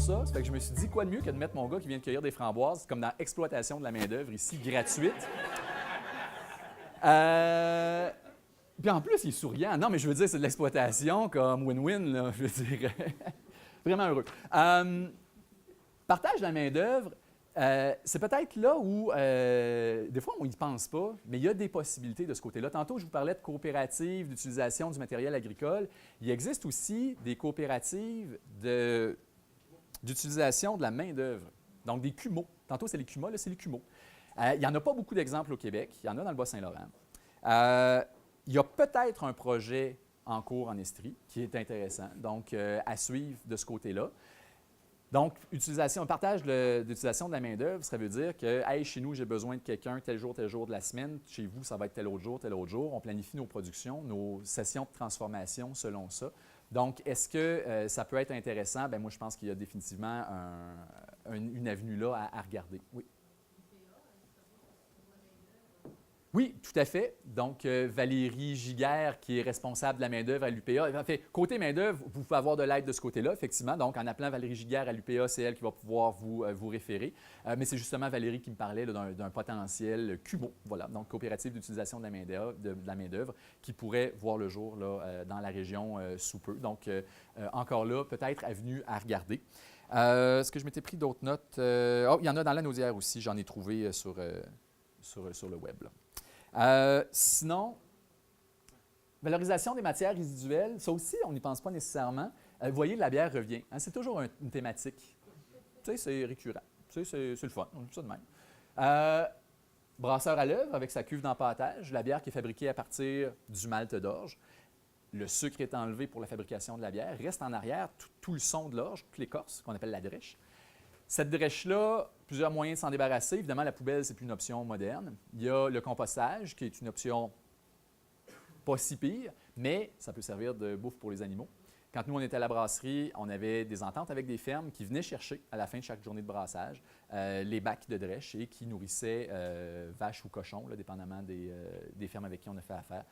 ça. Ça fait que je me suis dit, quoi de mieux que de mettre mon gars qui vient de cueillir des framboises, comme dans exploitation de la main-d'œuvre ici, gratuite. Puis en plus, il est souriant. Non, mais je veux dire, c'est de l'exploitation comme win-win, là, je veux dire. Vraiment heureux. Partage de la main-d'œuvre, c'est peut-être là où, des fois, on n'y pense pas, mais il y a des possibilités de ce côté-là. Tantôt, je vous parlais de coopératives d'utilisation du matériel agricole. Il existe aussi des coopératives d'utilisation de la main-d'œuvre, donc des CUMO. Tantôt, c'est les CUMA, là, c'est les CUMO. Il n'y en a pas beaucoup d'exemples au Québec. Il y en a dans le Bas-Saint-Laurent. Il y a peut-être un projet en cours en Estrie qui est intéressant, donc à suivre de ce côté-là. Donc, partage d'utilisation de la main-d'œuvre, ça veut dire que, hey, chez nous, j'ai besoin de quelqu'un tel jour de la semaine. Chez vous, ça va être tel autre jour. On planifie nos productions, nos sessions de transformation selon ça. Donc, est-ce que ça peut être intéressant? Bien, moi, je pense qu'il y a définitivement une avenue là à regarder. Oui. Oui, tout à fait. Donc, Valérie Giguère, qui est responsable de la main-d'œuvre à l'UPA. En fait, côté main-d'œuvre, vous pouvez avoir de l'aide de ce côté-là, effectivement. Donc, en appelant Valérie Giguère à l'UPA, c'est elle qui va pouvoir vous référer. Mais c'est justement Valérie qui me parlait d'un potentiel CUMO, voilà, donc coopérative d'utilisation de la main-d'œuvre, qui pourrait voir le jour là, dans la région sous peu. Donc, encore là, peut-être avenue à regarder. Est-ce que je m'étais pris d'autres notes? Oh, il y en a dans la Naudière aussi, j'en ai trouvé sur le web, là. Sinon, valorisation des matières résiduelles, ça aussi, on n'y pense pas nécessairement. Vous voyez, la bière revient. Hein, c'est toujours une thématique. Tu sais, c'est récurrent. Tu sais, c'est le fun. On dit ça de même. Brasseur à l'œuvre avec sa cuve d'empâtage, la bière qui est fabriquée à partir du malt d'orge. Le sucre est enlevé pour la fabrication de la bière. Reste en arrière tout le son de l'orge, toute l'écorce, qu'on appelle la drèche. Cette drèche-là, plusieurs moyens de s'en débarrasser. Évidemment, la poubelle, c'est plus une option moderne. Il y a le compostage, qui est une option pas si pire, mais ça peut servir de bouffe pour les animaux. Quand nous, on était à la brasserie, on avait des ententes avec des fermes qui venaient chercher, à la fin de chaque journée de brassage, les bacs de drèche et qui nourrissaient vaches ou cochons, là, dépendamment des fermes avec qui on a fait affaire.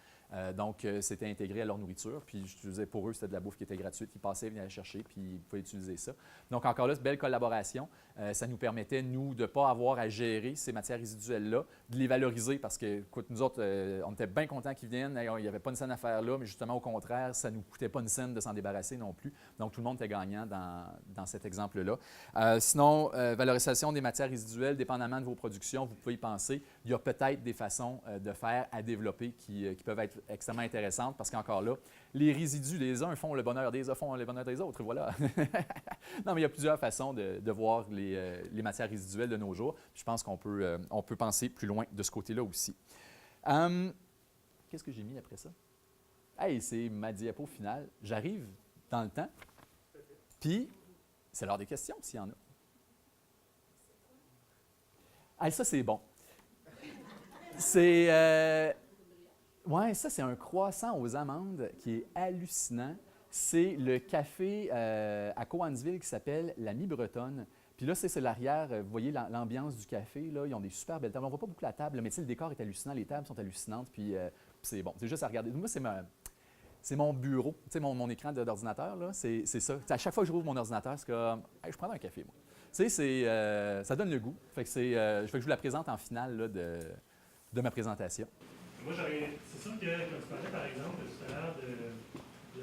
Donc, c'était intégré à leur nourriture. Puis, je disais, pour eux, c'était de la bouffe qui était gratuite. Ils passaient, venaient la chercher, puis ils pouvaient utiliser ça. Donc, encore là, c'est une belle collaboration. Ça nous permettait, nous, de ne pas avoir à gérer ces matières résiduelles-là, de les valoriser parce que, écoute, nous autres, on était bien contents qu'ils viennent. Il n'y avait pas une scène à faire là, mais justement, au contraire, ça ne nous coûtait pas une scène de s'en débarrasser non plus. Donc, tout le monde était gagnant dans cet exemple-là. Sinon, valorisation des matières résiduelles, dépendamment de vos productions, vous pouvez y penser. Il y a peut-être des façons de faire à développer qui peuvent être extrêmement intéressantes parce qu'encore là, les résidus des uns font le bonheur des autres, font le bonheur des autres. Voilà. Non, mais il y a plusieurs façons de voir les matières résiduelles de nos jours. Je pense qu'on peut penser plus loin de ce côté-là aussi. Qu'est-ce que j'ai mis après ça? Hey, c'est ma diapo finale. J'arrive dans le temps. Puis, c'est l'heure des questions, s'il y en a. Hey, ça, c'est bon. Oui, ça, c'est un croissant aux amandes qui est hallucinant. C'est le café à Cowansville qui s'appelle la Mi-Bretonne. Puis là, c'est l'arrière. Vous voyez l'ambiance du café. Là, ils ont des super belles tables. On ne voit pas beaucoup la table, mais le décor est hallucinant. Les tables sont hallucinantes. Puis c'est bon. C'est juste à regarder. Moi, c'est mon bureau. Tu sais, mon écran d'ordinateur, là, c'est ça. T'sais, à chaque fois que je rouvre mon ordinateur, c'est comme hey, je prends un café, moi. Tu sais, ça donne le goût. Fait que je veux que je vous la présente en finale là, de ma présentation. Moi, c'est sûr que, comme tu parlais par exemple tout à l'heure de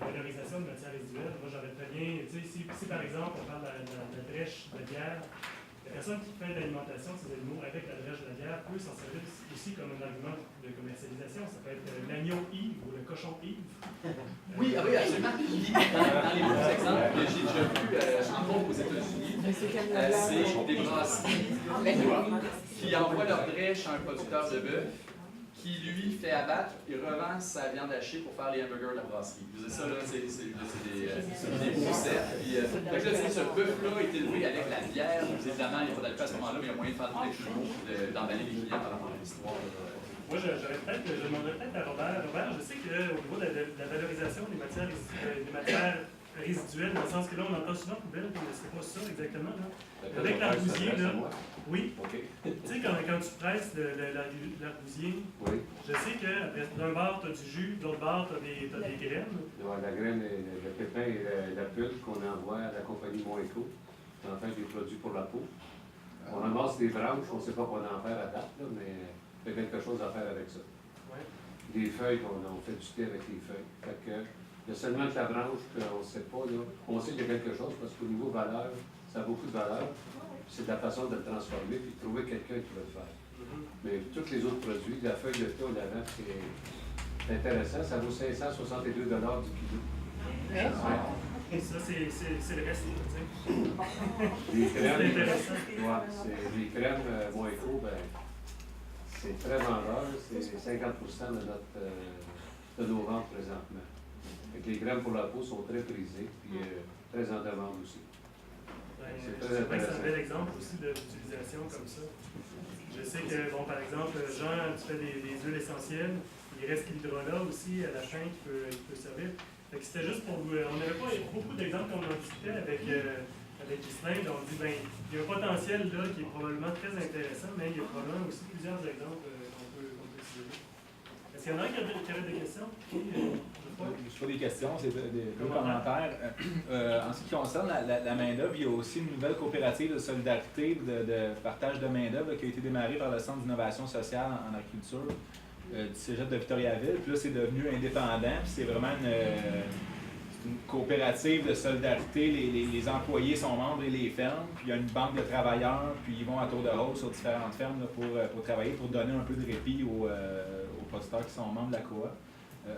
la valorisation de matières résiduelles, moi j'aurais très bien, tu sais, si par exemple on parle de la drèche de bière, la personne qui fait de l'alimentation de ces animaux avec la drèche de la bière peut s'en servir aussi comme un argument de commercialisation. Ça peut être l'agneau Yves ou le cochon Yves. Oui, absolument. Dans les beaux exemples que j'ai déjà vus, entre autres aux États-Unis, c'est des brasseries qui envoient leur drèche à un producteur de bœuf qui, lui, fait abattre et revend sa viande hachée pour faire les hamburgers de la brasserie. Je disais ça, là, c'est des beaux cerfs. Puis, donc là, ce bœuf-là est élevé avec la bière. Évidemment, il n'y a pas d'alcool à ce moment-là, mais il y a moyen de faire des jeux d'emballer les clients par rapport à l'histoire. Moi, je demanderais peut-être à Robert. Robert, je sais qu'au niveau de la valorisation des matières résiduelles, dans le sens que là, on entend souvent poubelle, mais c'est pas ça exactement. Là. Avec l'arbousier, là. Oui. Okay. Tu sais, quand tu presses l'arbousier, oui. Je sais que d'un bord, tu as du jus, de l'autre bord, tu as des graines. Ouais, la graine, le pépin et la pulpe qu'on envoie à la compagnie Moeco. en fait des produits pour la peau. On ramasse des branches, on ne sait pas quoi en faire à date, là, mais il y a quelque chose à faire avec ça. Ouais. Des feuilles, on fait du thé avec les feuilles. Fait que, il y a seulement que la branche qu'on ne sait pas. Là. On sait qu'il y a quelque chose parce qu'au niveau valeur, ça a beaucoup de valeur. C'est de la façon de le transformer puis de trouver quelqu'un qui va le faire. Mais tous les autres produits, la feuille de thé au lavant, c'est intéressant. Ça vaut 562 $ du kilo. Ouais. Ça, c'est le reste, tu sais. Les crèmes, C'est intéressant. les crèmes Moeco, ben, c'est très vendeur. C'est 50 de nos ventes présentement. Fait que les crèmes pour la peau sont très prisées puis très en demande aussi. Je sais que c'est un bel exemple aussi d'utilisation comme ça. Je sais que, bon, par exemple, Jean, tu fais des huiles essentielles. Il reste l'hydrolat aussi à la fin qui peut servir. Fait que c'était juste pour vous. On n'avait pas beaucoup d'exemples comme on en discutait avec Ghislain. On dit, ben, il y a un potentiel là qui est probablement très intéressant, mais il y a probablement aussi plusieurs exemples qu'on peut utiliser. Est-ce qu'il y en a qui auraient des questions? Je pas des questions, c'est deux commentaires. En ce qui concerne la main-d'œuvre, il y a aussi une nouvelle coopérative de solidarité, de partage de main-d'œuvre qui a été démarrée par le Centre d'innovation sociale en agriculture du Cégep de Victoriaville. Puis là, c'est devenu indépendant. Puis c'est vraiment une coopérative de solidarité. Les employés sont membres et les fermes. Puis il y a une banque de travailleurs. Puis ils vont à tour de rôle sur différentes fermes là, pour travailler, pour donner un peu de répit aux producteurs qui sont membres de la coop.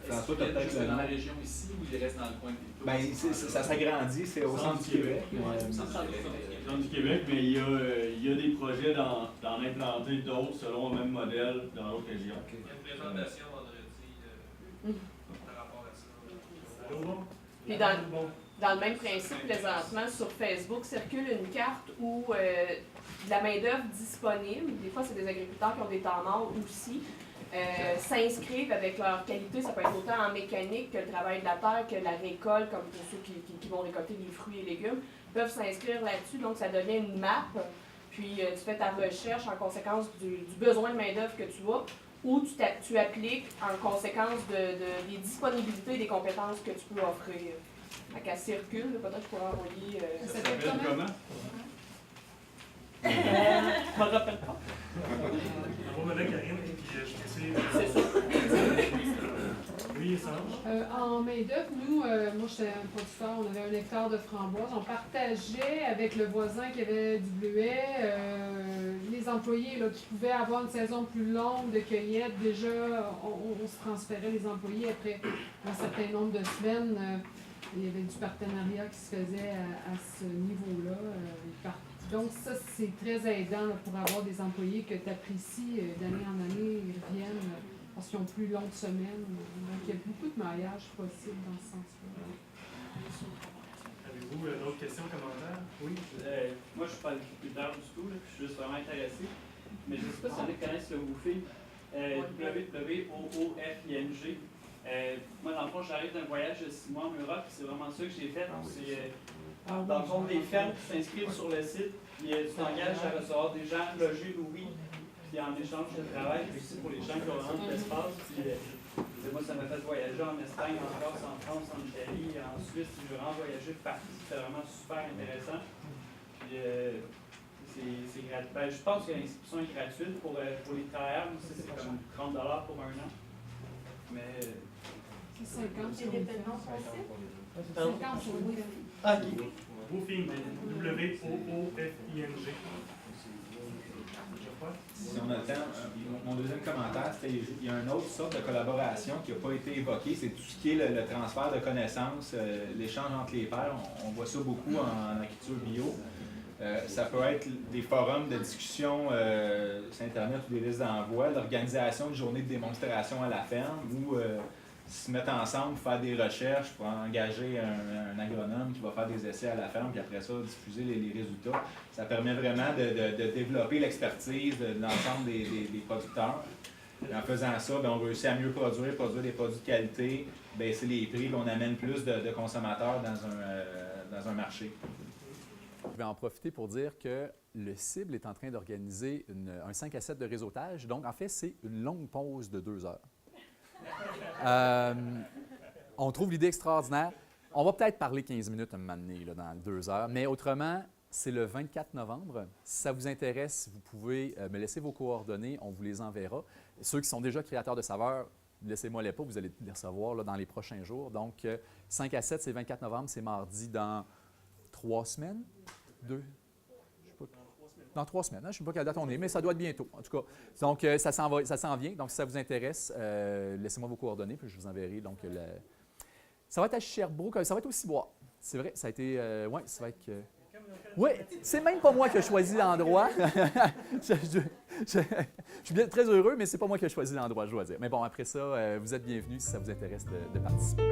François, tu as peut-être dans la région ici ou il reste dans le coin de ben, ça s'agrandit, c'est au centre du Québec. Centre du Québec, mais il y a des projets d'en implanter d'autres selon le même modèle dans d'autres régions. Il y a une présentation vendredi par rapport à ça. Puis dans le même principe, présentement, sur Facebook, circule une carte où de la main-d'œuvre disponible. Des fois, c'est des agriculteurs qui ont des temps morts aussi. S'inscrivent avec leur qualité, ça peut être autant en mécanique que le travail de la terre, que la récolte, comme pour ceux qui vont récolter des fruits et légumes, peuvent s'inscrire là-dessus, donc ça devient une map, puis tu fais ta recherche en conséquence du besoin de main-d'œuvre que tu as, ou tu appliques en conséquence des disponibilités et des compétences que tu peux offrir. Donc elle circule, peut-être que je pourrais envoyer... Ça s'appelle comment? Je me rappelle pas. Envoie-moi Karine, puis je t'essaie. C'est ça. Oui, Sange. En main-d'œuvre, nous, moi j'étais un producteur, on avait 1 hectare de framboises. On partageait avec le voisin qui avait du bleuet. Les employés là, qui pouvaient avoir une saison plus longue de cueillette, déjà, on se transférait les employés après un certain nombre de semaines. Il y avait du partenariat qui se faisait à ce niveau-là. Donc ça, c'est très aidant là, pour avoir des employés que tu apprécies d'année en année, ils reviennent parce qu'ils ont plus longues semaines. Donc il y a beaucoup de maillage possible dans ce sens-là. Avez-vous d'autres questions, commentaires? Oui? Moi, je ne suis pas agriculteur du tout, là, je suis juste vraiment intéressé. Mais je ne sais pas si on connaissent le WOOFING, WOOFING. Moi, dans le fond, j'arrive d'un voyage de 6 mois en Europe, c'est vraiment ça que j'ai fait. C'est dans le fond, des fermes qui s'inscrivent sur le site, puis tu t'engages à recevoir des gens logés louis, puis en échange de travail, puis aussi pour les gens qui ont vraiment de l'espace. Moi, ça m'a fait voyager en Espagne, en Corse, en France, en Italie, en Suisse. J'ai vraiment voyagé partout, c'était vraiment super intéressant. Puis c'est gratuit. Ben, je pense que l'inscription est gratuite pour les travailleurs, c'est comme 30 $ pour 1 an. Mais. C'est 50 C'est des paiements possibles? 50 sur le WOOFING, W-O-O-F-I-N-G. Si on a le temps, mon deuxième commentaire, c'était il y a une autre sorte de collaboration qui n'a pas été évoquée, c'est tout ce qui est le transfert de connaissances, l'échange entre les pairs. On voit ça beaucoup en agriculture bio. Ça peut être des forums de discussion sur Internet ou des listes d'envoi, l'organisation de journées de démonstration à la ferme ou se mettre ensemble, faire des recherches pour engager un agronome qui va faire des essais à la ferme, puis après ça, diffuser les résultats. Ça permet vraiment de développer l'expertise de l'ensemble des producteurs. Et en faisant ça, bien, on réussit à mieux produire des produits de qualité, baisser les prix, puis on amène plus de consommateurs dans un marché. Je vais en profiter pour dire que le CIBL est en train d'organiser un 5 à 7 de réseautage. Donc, en fait, c'est une longue pause de 2 heures. On trouve l'idée extraordinaire. On va peut-être parler 15 minutes un moment donné, là, dans 2 heures, mais autrement, c'est le 24 novembre. Si ça vous intéresse, vous pouvez me laisser vos coordonnées, on vous les enverra. Ceux qui sont déjà créateurs de saveurs, laissez-moi les pas, vous allez les recevoir là, dans les prochains jours. Donc, 5 à 7, c'est 24 novembre, c'est mardi dans 3 semaines? 2? Dans 3 semaines, hein? Je ne sais pas quelle date on est, mais ça doit être bientôt, en tout cas. Donc, ça s'en vient. Donc, si ça vous intéresse, laissez-moi vos coordonnées, puis je vous enverrai. Donc, ça va être à Sherbrooke, ça va être au Ciboire. C'est vrai, ça a été... oui, ça va être... Oui, c'est même pas moi qui ai choisi l'endroit. je suis bien très heureux, mais c'est pas moi qui ai choisi l'endroit, je dois dire. Mais bon, après ça, vous êtes bienvenus si ça vous intéresse de participer.